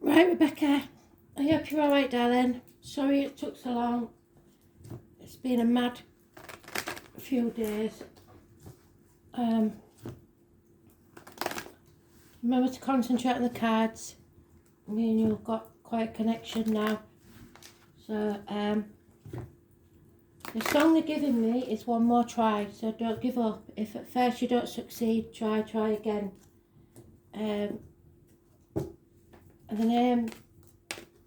Right, Rebecca, I hope you're alright, darling. Sorry it took so long. It's been a mad few days. Remember to concentrate on the cards. Me and you have got quite a connection now. So, the song they're giving me is One More Try, so don't give up. If at first you don't succeed, try again. And the name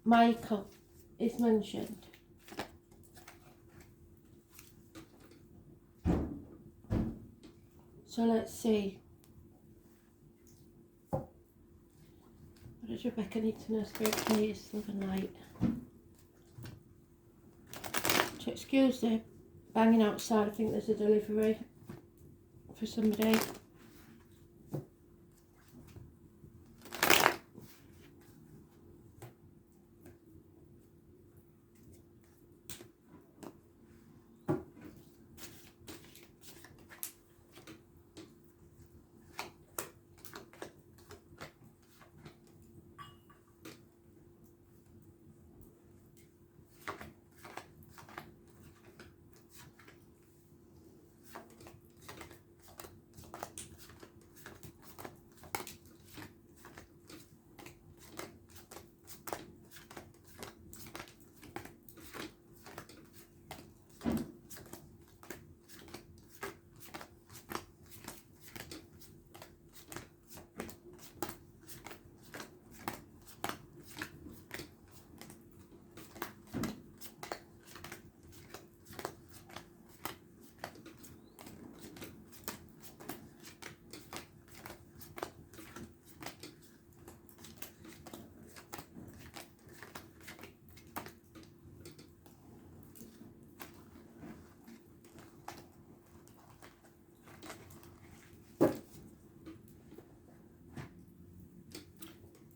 Michael is mentioned. So let's see. What does Rebecca need to know? Spirit, please, love and light. So excuse the banging outside, I think there's a delivery for somebody.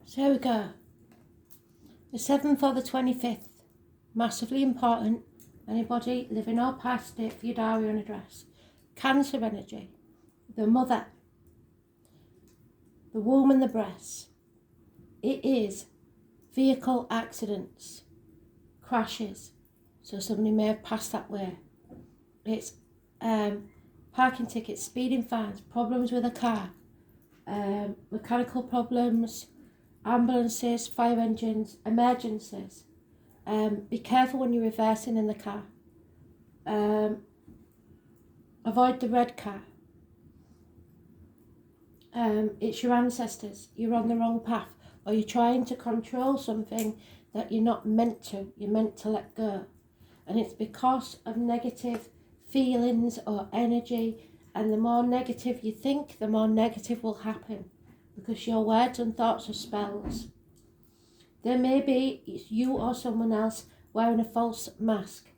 So here we go. The 7th or the 25th. Massively important. Anybody living or past it for your diary and address. Cancer energy. The mother. The womb and the breast. It is vehicle accidents. Crashes. So somebody may have passed that way. It's parking tickets, speeding fines, problems with a car, mechanical problems, ambulances, fire engines, emergencies. Be careful when you're reversing in the car. Avoid the red car. It's your ancestors. You're on the wrong path, or you're trying to control something that you're not meant to. You're meant to let go. And it's because of negative feelings or energy, and the more negative you think, the more negative will happen, because your words and thoughts are spells. There may be you or someone else wearing a false mask,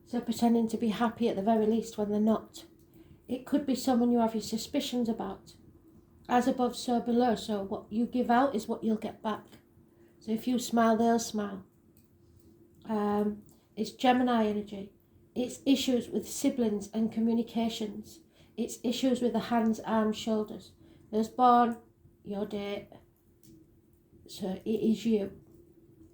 so pretending to be happy at the very least when they're not. It could be someone you have your suspicions about. As above, so below. So what you give out is what you'll get back. So if you smile, they'll smile. It's Gemini energy. It's issues with siblings and communications. It's issues with the hands, arms, shoulders. Those born your date. So it is you.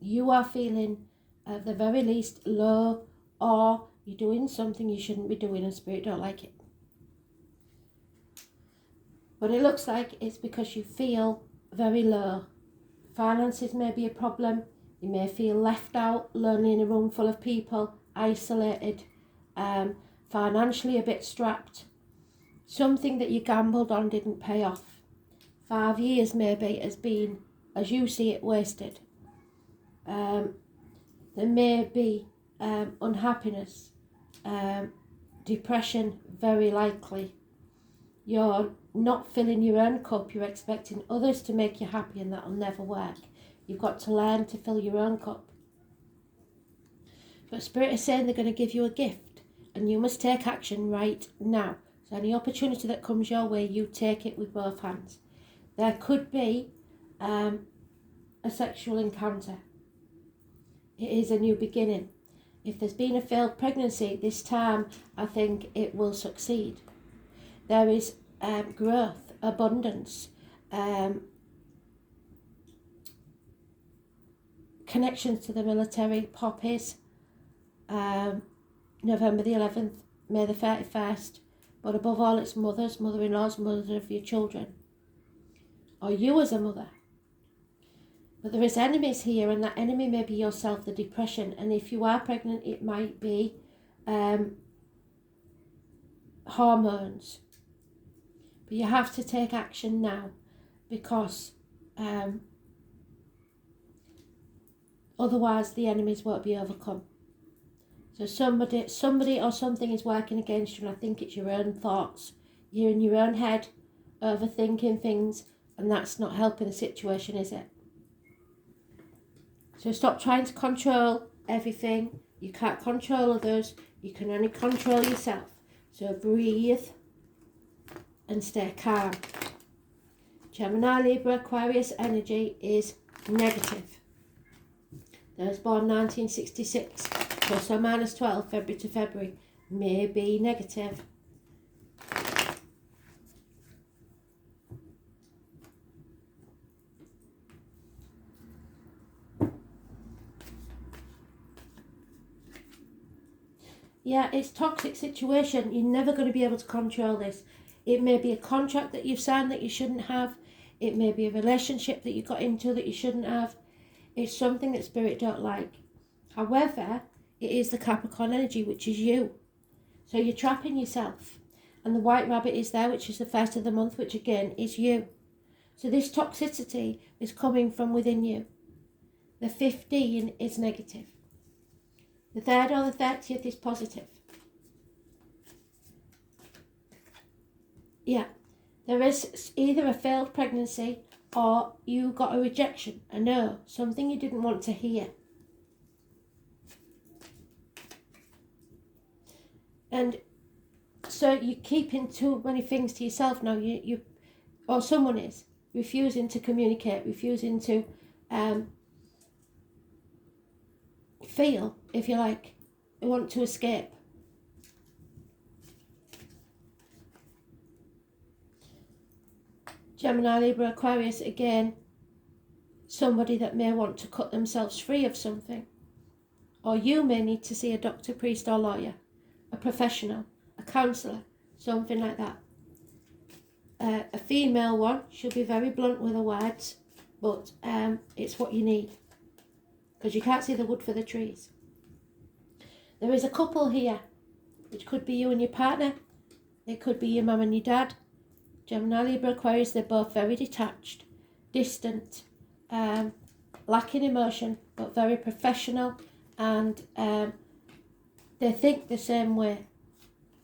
You are feeling at the very least low, or you're doing something you shouldn't be doing and spirit don't like it. But it looks like it's because you feel very low. Finances may be a problem. You may feel left out, lonely in a room full of people, isolated, financially a bit strapped. Something that you gambled on didn't pay off. 5 years maybe has been, as you see it, wasted. There may be unhappiness, depression, very likely. You're not filling your own cup, you're expecting others to make you happy, and that'll never work. You've got to learn to fill your own cup. But Spirit is saying they're going to give you a gift, and you must take action right now. So any opportunity that comes your way, you take it with both hands. There could be a sexual encounter. It is a new beginning. If there's been a failed pregnancy, this time I think it will succeed. There is growth, abundance, connections to the military, poppies, November the 11th, May the 31st, but above all it's mothers, mother-in-laws, mother of your children, or you as a mother. But there is enemies here, and that enemy may be yourself, the depression, and if you are pregnant it might be hormones. But you have to take action now, because otherwise the enemies won't be overcome. So somebody or something is working against you, and I think it's your own thoughts. You're in your own head, overthinking things, and that's not helping the situation, is it? So stop trying to control everything. You can't control others. You can only control yourself. So breathe and stay calm. Gemini, Libra, Aquarius energy is negative. Those born 1966, plus or minus 12, February to February, may be negative. Yeah, it's a toxic situation. You're never going to be able to control this. It may be a contract that you've signed that you shouldn't have. It may be a relationship that you got into that you shouldn't have. It's something that Spirit don't like. However, it is the Capricorn energy, which is you. So you're trapping yourself. And the White Rabbit is there, which is the first of the month, which again is you. So this toxicity is coming from within you. The 15 is negative. The 3rd or the 30th is positive. Yeah, there is either a failed pregnancy or you got a rejection, a no, something you didn't want to hear. And so you're keeping too many things to yourself now. You or someone is refusing to communicate, refusing to feel, if you like. They want to escape. Gemini, Libra, Aquarius, again, somebody that may want to cut themselves free of something. Or you may need to see a doctor, priest or lawyer, a professional, a counsellor, something like that. A female one should be very blunt with her words, but it's what you need, because you can't see the wood for the trees. There is a couple here, which could be you and your partner. It could be your mum and your dad. Gemini, Libra, Aquarius, they're both very detached, distant, lacking emotion, but very professional, and they think the same way.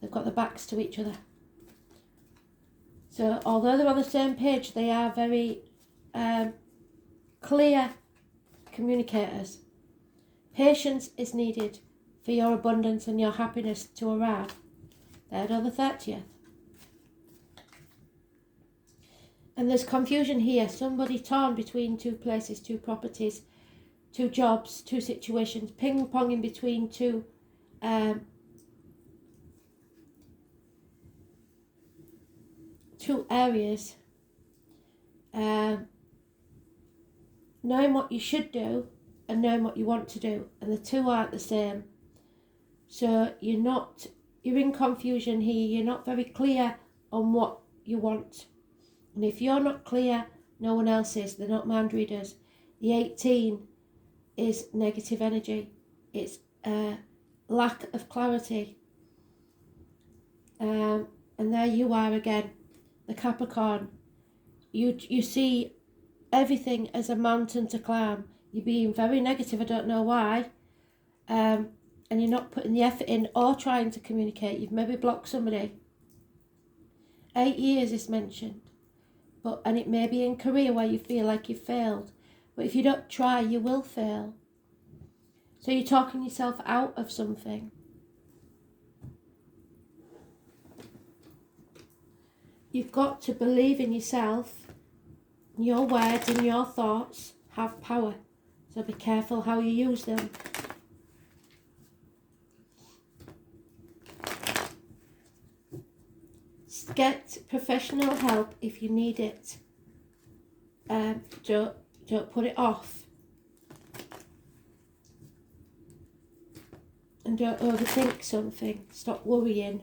They've got their backs to each other. So although they're on the same page, they are very clear communicators. Patience is needed for your abundance and your happiness to arrive. 3rd or the 30th. And there's confusion here. Somebody torn between two places, two properties, two jobs, two situations, ping-ponging between two areas. Knowing what you should do and knowing what you want to do, and the two aren't the same. So you're in confusion here. You're not very clear on what you want. And if you're not clear, no one else is. They're not mind readers. The 18 is negative energy. It's lack of clarity. And there you are again, the Capricorn. You see everything as a mountain to climb. You're being very negative, I don't know why. And you're not putting the effort in or trying to communicate. You've maybe blocked somebody. 8 years is mentioned. And it may be in career where you feel like you've failed. But if you don't try, you will fail. So you're talking yourself out of something. You've got to believe in yourself. Your words and your thoughts have power. So be careful how you use them. Get professional help if you need it. Don't put it off. And don't overthink something. Stop worrying.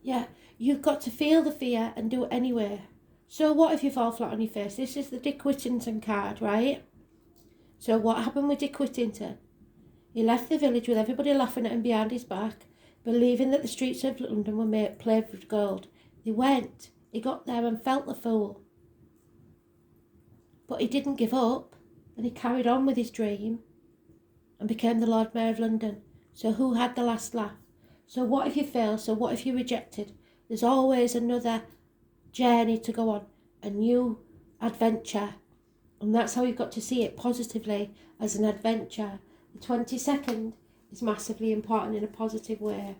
Yeah, you've got to feel the fear and do it anyway. So what if you fall flat on your face? This is the Dick Whittington card, right? So what happened with Dick Whittington? He left the village with everybody laughing at him behind his back, believing that the streets of London were paved with gold. He went. He got there and felt the fool. But he didn't give up, and he carried on with his dream and became the Lord Mayor of London. So who had the last laugh? So what if you fail? So what if you're rejected? There's always another journey to go on, a new adventure. And that's how you've got to see it positively, as an adventure. The 22nd is massively important in a positive way.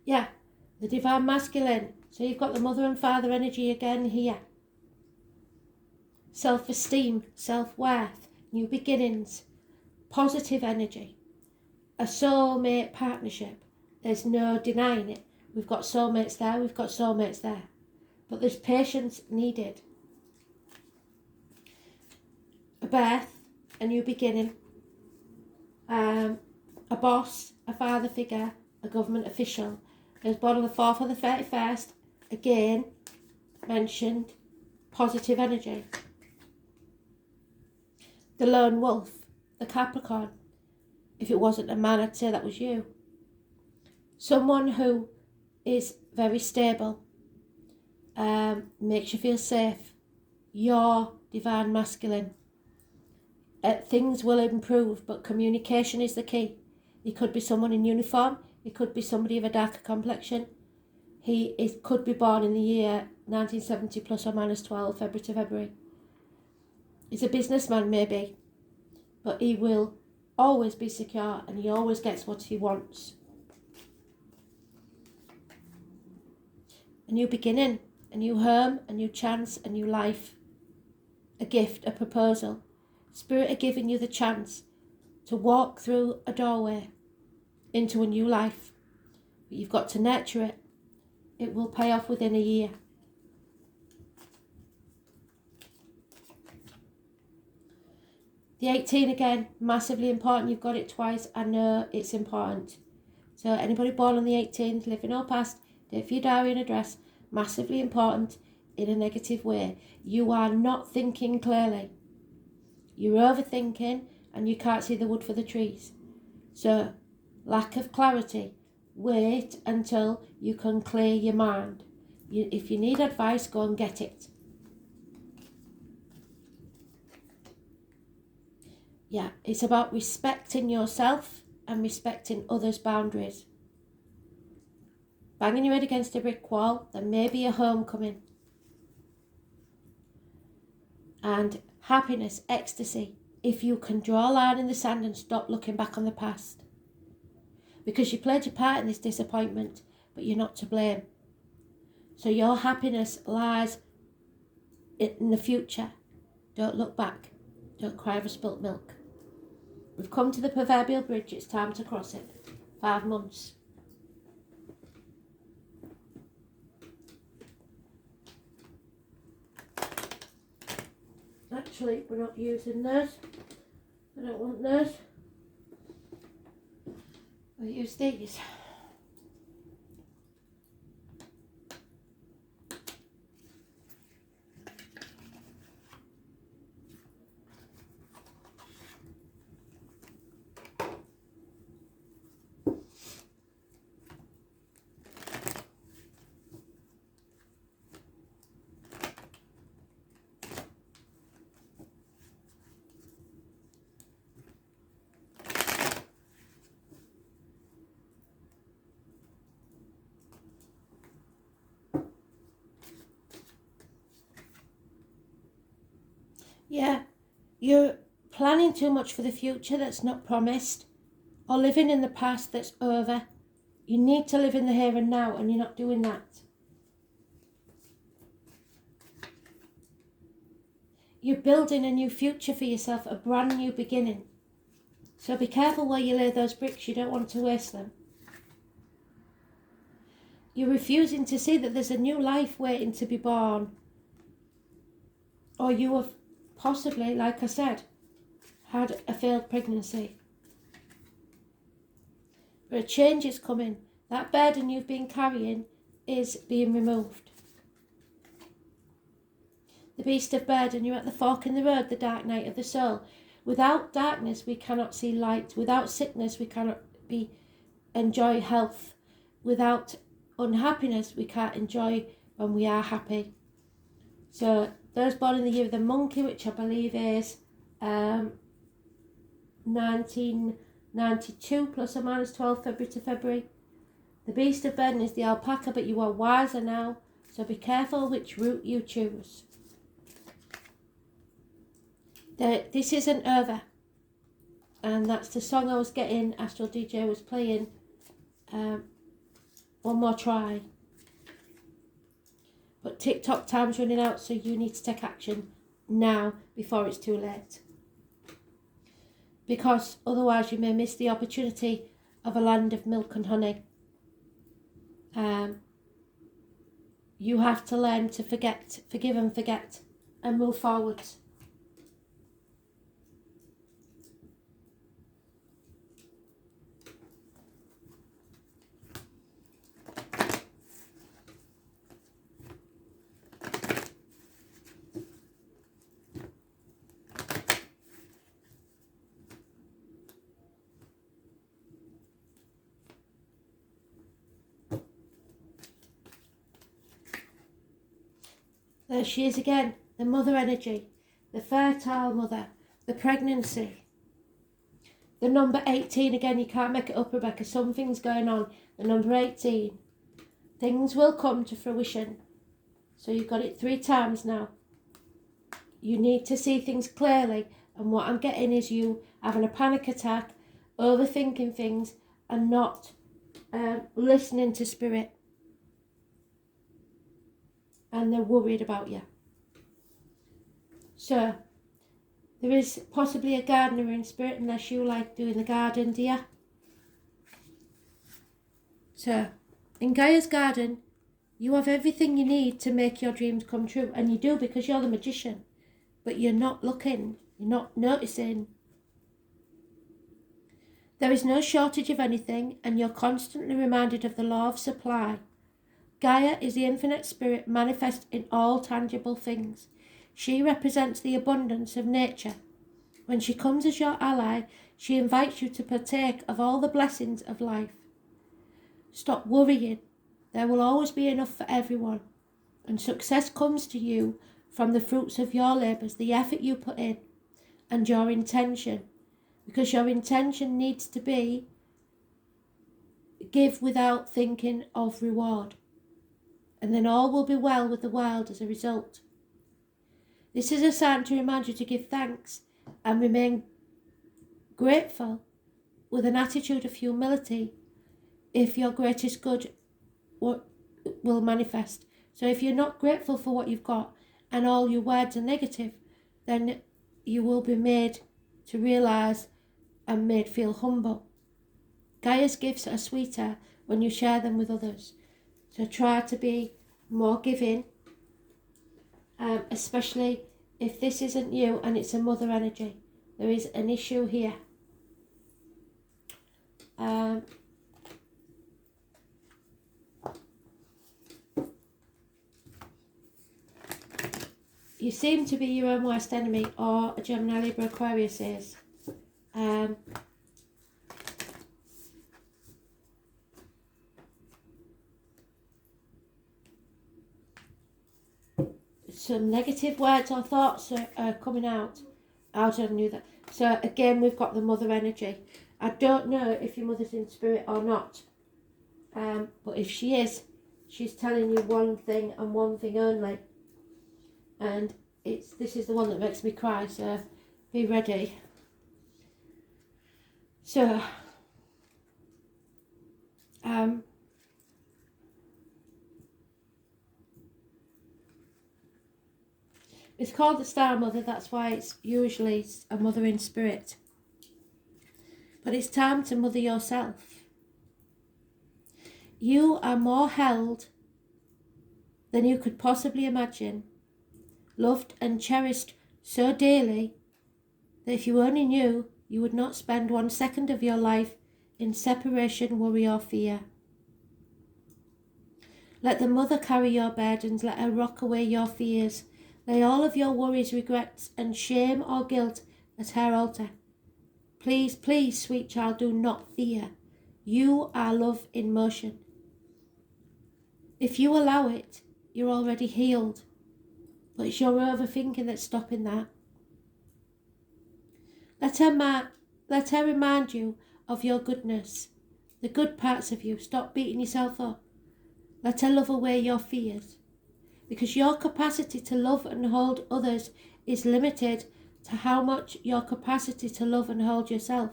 Yeah, the divine masculine. So you've got the mother and father energy again here. Self-esteem, self-worth, new beginnings, positive energy. A soulmate partnership. There's no denying it. We've got soulmates there, we've got soulmates there. But there's patience needed. A birth, a new beginning, a boss, a father figure, a government official. There's born on the 4th or the 31st, again, mentioned, positive energy. The lone wolf, the Capricorn. If it wasn't a man, I'd say that was you. Someone who is very stable, makes you feel safe. Your divine masculine. Things will improve, but communication is the key. He could be someone in uniform. He could be somebody of a darker complexion. He could be born in the year 1970 plus or minus 12, February to February. He's a businessman maybe, but he will always be secure and he always gets what he wants. A new beginning, a new home, a new chance, a new life, a gift, a proposal. Spirit are giving you the chance to walk through a doorway into a new life. But you've got to nurture it. It will pay off within a year. The 18 again, massively important. You've got it twice. I know it's important. So anybody born on the 18th, living or past, date for your diary and address, massively important in a negative way. You are not thinking clearly. You're overthinking and you can't see the wood for the trees. So, lack of clarity. Wait until you can clear your mind. If you need advice, go and get it. Yeah, it's about respecting yourself and respecting others' boundaries. Banging your head against a brick wall, there may be a homecoming. And happiness, ecstasy, if you can draw a line in the sand and stop looking back on the past. Because you played your part in this disappointment, but you're not to blame. So your happiness lies in the future. Don't look back. Don't cry over spilt milk. We've come to the proverbial bridge, it's time to cross it. 5 months. Actually, we're not using those. I don't want those. We'll use these. Yeah, you're planning too much for the future that's not promised, or living in the past that's over. You need to live in the here and now, and you're not doing that. You're building a new future for yourself, a brand new beginning. So be careful where you lay those bricks. You don't want to waste them. You're refusing to see that there's a new life waiting to be born. Or you have possibly, like I said, had a failed pregnancy. But a change is coming. That burden you've been carrying is being removed. The beast of burden, you're at the fork in the road, the dark night of the soul. Without darkness, we cannot see light. Without sickness, we cannot enjoy health. Without unhappiness, we can't enjoy when we are happy. So those born in the year of the monkey, which I believe is 1992 plus or minus 12 February to February. The beast of burden is the alpaca, but you are wiser now, so be careful which route you choose. This isn't over, and that's the song I was getting. Astral DJ was playing. One more try. But TikTok time's running out, so you need to take action now before it's too late. Because otherwise you may miss the opportunity of a land of milk and honey. You have to learn to forgive and forget, and move forwards. There she is again, the mother energy, the fertile mother, the pregnancy. The number 18, again, you can't make it up, Rebecca, something's going on. The number 18, things will come to fruition. So you've got it 3 times now. You need to see things clearly, and what I'm getting is you having a panic attack, overthinking things, and not listening to spirit. And they're worried about you. So, there is possibly a gardener in spirit, unless you like doing the garden, do you? So, in Gaia's garden, you have everything you need to make your dreams come true. And you do, because you're the magician. But you're not looking, you're not noticing. There is no shortage of anything, and you're constantly reminded of the law of supply. Gaia is the infinite spirit manifest in all tangible things. She represents the abundance of nature. When she comes as your ally, she invites you to partake of all the blessings of life. Stop worrying. There will always be enough for everyone. And success comes to you from the fruits of your labours, the effort you put in, and your intention. Because your intention needs to be give without thinking of reward. And then all will be well with the world as a result. This is a sign to remind you to give thanks and remain grateful with an attitude of humility if your greatest good will manifest. So if you're not grateful for what you've got and all your words are negative, then you will be made to realise and made feel humble. Gaia's gifts are sweeter when you share them with others. So try to be more giving, especially if this isn't you and it's a mother energy. There is an issue here. You seem to be your own worst enemy, or a Gemini, Libra, Aquarius is. Some negative words or thoughts are coming out. How did I know that? So again, we've got the mother energy. I don't know if your mother's in spirit or not. But if she is, she's telling you one thing and one thing only. And this is the one that makes me cry, so be ready. So, it's called the Star Mother, that's why it's usually a mother in spirit. But it's time to mother yourself. You are more held than you could possibly imagine, loved and cherished so dearly that if you only knew, you would not spend 1 second of your life in separation, worry or fear. Let the mother carry your burdens, let her rock away your fears. Lay all of your worries, regrets and shame or guilt at her altar. Please, please, sweet child, do not fear. You are love in motion. If you allow it, you're already healed. But it's your overthinking that's stopping that. Let her remind you of your goodness, the good parts of you. Stop beating yourself up. Let her love away your fears. Because your capacity to love and hold others is limited to how much your capacity to love and hold yourself.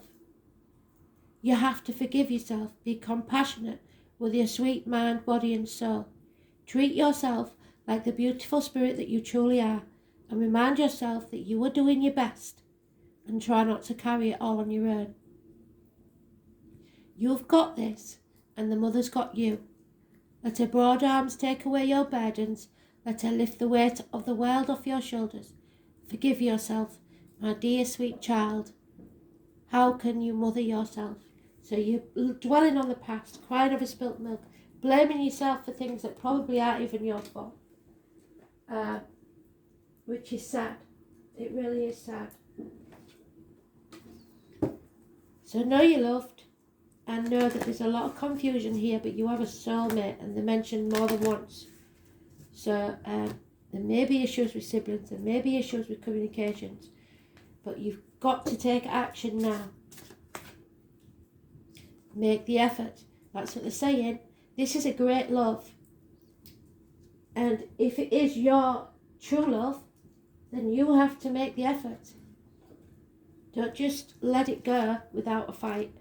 You have to forgive yourself. Be compassionate with your sweet mind, body and soul. Treat yourself like the beautiful spirit that you truly are, and remind yourself that you are doing your best, and try not to carry it all on your own. You've got this, and the mother's got you. Let her broad arms take away your burdens. Let her lift the weight of the world off your shoulders. Forgive yourself, my dear sweet child. How can you mother yourself? So you're dwelling on the past, crying over spilt milk, blaming yourself for things that probably aren't even your fault. Which is sad. It really is sad. So know you're loved, and know that there's a lot of confusion here, but you have a soulmate, and they mentioned more than once. So there may be issues with siblings, there may be issues with communications, but you've got to take action now. Make the effort. That's what they're saying. This is a great love. And if it is your true love, then you have to make the effort. Don't just let it go without a fight.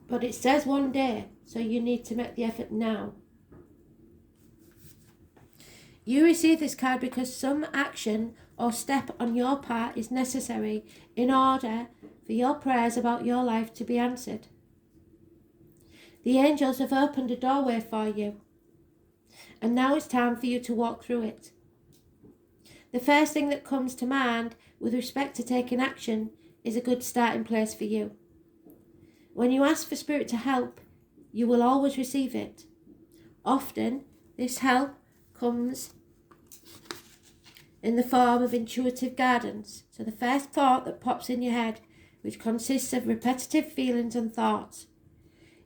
But it says one day, so you need to make the effort now. You receive this card because some action or step on your part is necessary in order for your prayers about your life to be answered. The angels have opened a doorway for you, and now it's time for you to walk through it. The first thing that comes to mind with respect to taking action is a good starting place for you. When you ask for Spirit to help, you will always receive it. Often, this help comes in the form of intuitive guidance. So the first thought that pops in your head, which consists of repetitive feelings and thoughts.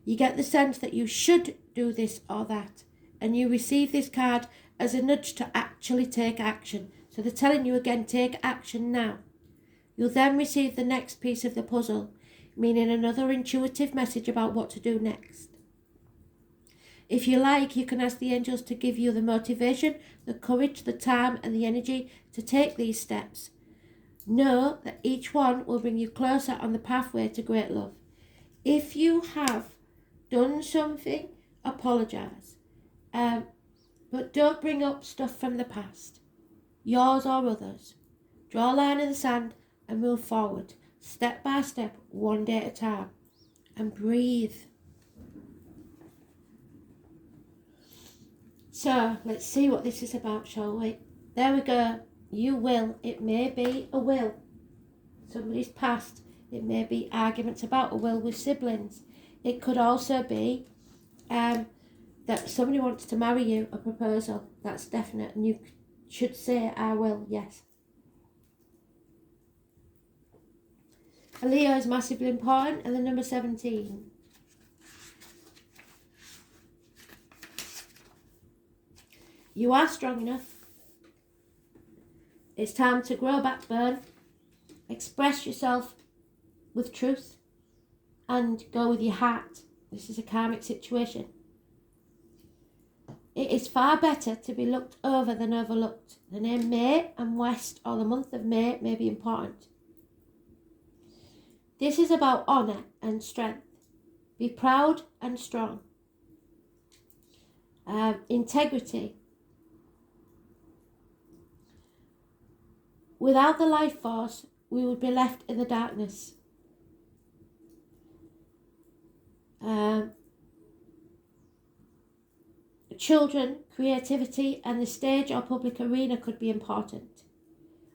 You get the sense that you should do this or that, and you receive this card as a nudge to actually take action. So they're telling you again, take action now. You'll then receive the next piece of the puzzle, meaning another intuitive message about what to do next. If you like, you can ask the angels to give you the motivation, the courage, the time and the energy to take these steps. Know that each one will bring you closer on the pathway to great love. If you have done something, apologise. But don't bring up stuff from the past, yours or others. Draw a line in the sand and move forward, step by step, one day at a time. And breathe. So, let's see what this is about, shall we? There we go. You will. It may be a will. Somebody's past. It may be arguments about a will with siblings. It could also be that somebody wants to marry you, a proposal. That's definite. And you should say, I will, yes. A Leo is massively important. And the number 17. You are strong enough. It's time to grow a backbone, express yourself with truth, and go with your heart. This is a karmic situation. It is far better to be looked over than overlooked. The name May and West, or the month of May, may be important. This is about honour and strength. Be proud and strong. Integrity. Without the life force, we would be left in the darkness. Children, creativity, and the stage or public arena could be important.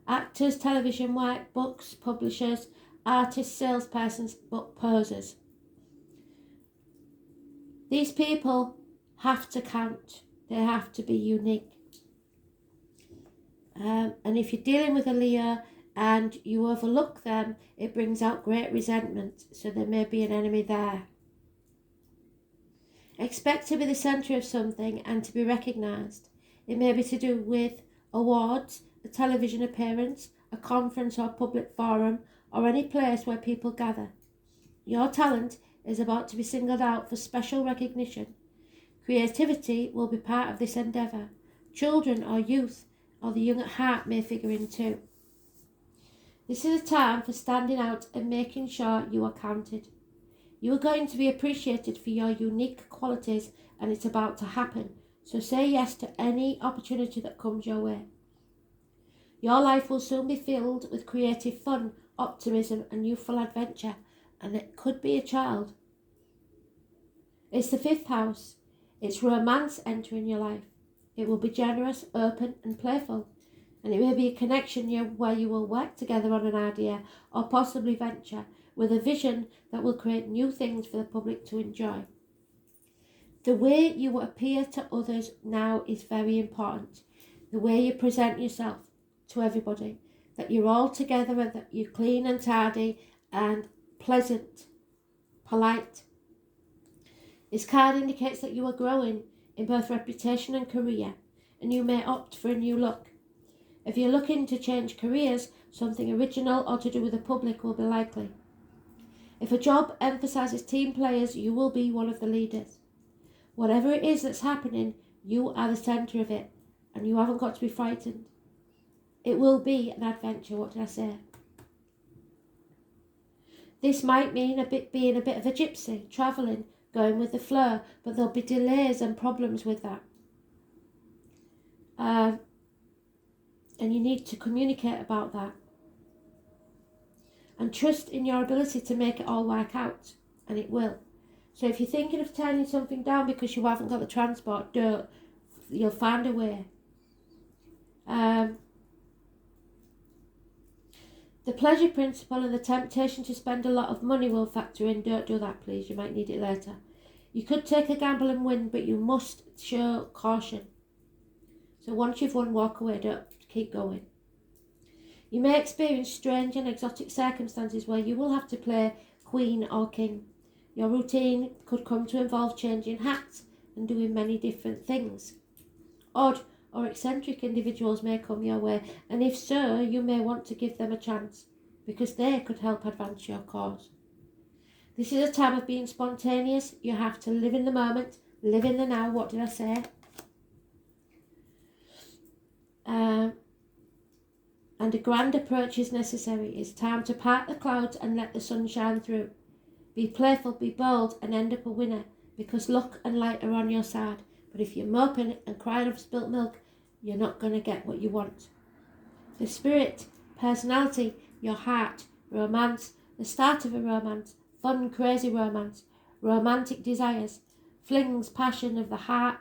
Actors, television work, books, publishers, artists, salespersons, book posers. These people have to count. They have to be unique. And if you're dealing with a Leo and you overlook them, it brings out great resentment. So there may be an enemy there. Expect to be the centre of something and to be recognised. It may be to do with awards, a television appearance, a conference or public forum, or any place where people gather. Your talent is about to be singled out for special recognition. Creativity will be part of this endeavour. Children or youth or the young at heart may figure in too. This is a time for standing out and making sure you are counted. You are going to be appreciated for your unique qualities, and it's about to happen. So say yes to any opportunity that comes your way. Your life will soon be filled with creative fun, optimism and youthful adventure, and it could be a child. It's the 5th house. It's romance entering your life. It will be generous, open and playful, and it may be a connection where you will work together on an idea or possibly venture with a vision that will create new things for the public to enjoy. The way you appear to others now is very important. The way you present yourself to everybody, that you're all together and that you're clean and tidy and pleasant, polite. This card indicates that you are growing in both reputation and career, and you may opt for a new look. If you're looking to change careers, something original or to do with the public will be likely. If a job emphasises team players, you will be one of the leaders. Whatever it is that's happening, you are the centre of it, and you haven't got to be frightened. It will be an adventure, what did I say? This might mean being a bit of a gypsy, travelling, going with the flow, but there'll be delays and problems with that. And you need to communicate about that. And trust in your ability to make it all work out, and it will. So if you're thinking of turning something down because you haven't got the transport, don't. You'll find a way. The pleasure principle and the temptation to spend a lot of money will factor in. Don't do that, please. You might need it later. You could take a gamble and win, but you must show caution. So once you've won, walk away. Don't keep going. You may experience strange and exotic circumstances where you will have to play queen or king. Your routine could come to involve changing hats and doing many different things. Odd or eccentric individuals may come your way, and if so, you may want to give them a chance, because they could help advance your cause. This is a time of being spontaneous. You have to live in the moment, live in the now. What did I say? And a grand approach is necessary. It's time to part the clouds and let the sun shine through. Be playful, be bold, and end up a winner, because luck and light are on your side. But if you're moping and crying over spilt milk, you're not going to get what you want. The spirit, personality, your heart, romance, the start of a romance, fun, crazy romance, romantic desires, flings, passion of the heart,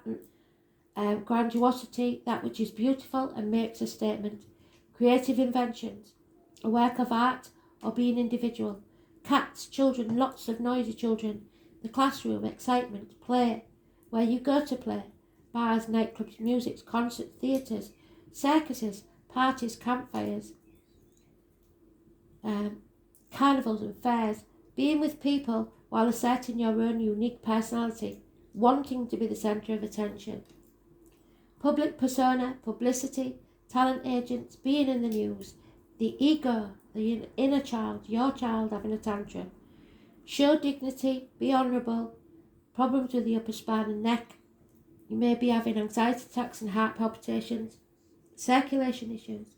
and grandiosity, that which is beautiful and makes a statement. Creative inventions, a work of art, or being individual. Cats, children, lots of noisy children. The classroom, excitement, play, where you go to play. Bars, nightclubs, music, concerts, theatres, circuses, parties, campfires, carnivals and fairs. Being with people while asserting your own unique personality, wanting to be the centre of attention. Public persona, publicity, talent agents, being in the news, the ego, the inner child, your child having a tantrum. Show dignity, be honourable, problems with the upper spine and neck. You may be having anxiety attacks and heart palpitations, circulation issues.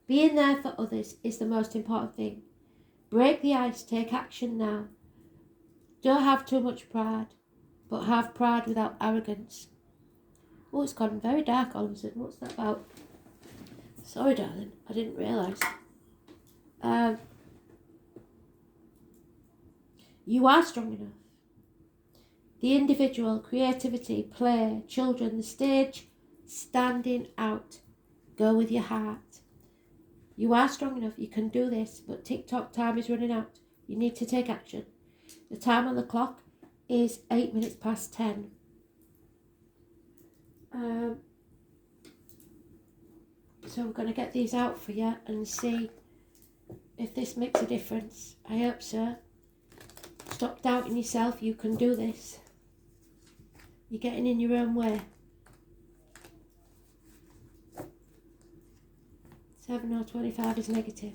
Being there for others is the most important thing. Break the ice, take action now. Don't have too much pride, but have pride without arrogance. Oh, it's gone very dark all of a sudden. What's that about? Sorry, darling, I didn't realise. You are strong enough. The individual, creativity, play, children, the stage, standing out. Go with your heart. You are strong enough. You can do this, but TikTok time is running out. You need to take action. The time on the clock is 8 minutes past 10. So we're going to get these out for you and see if this makes a difference. I hope so. Stop doubting yourself. You can do this. You're getting in your own way. 7 or 25 is negative.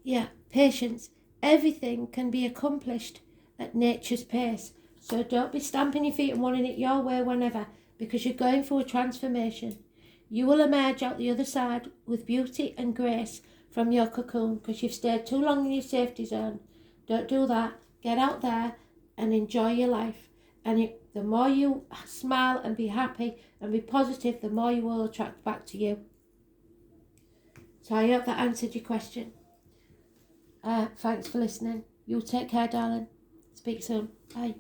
Yeah, patience. Everything can be accomplished at nature's pace. So don't be stamping your feet and wanting it your way whenever, because you're going through a transformation. You will emerge out the other side with beauty and grace from your cocoon, because you've stayed too long in your safety zone. Don't do that. Get out there and enjoy your life. And the more you smile and be happy and be positive, the more you will attract back to you. So I hope that answered your question. Thanks for listening. You take care, darling. Speak soon. Bye.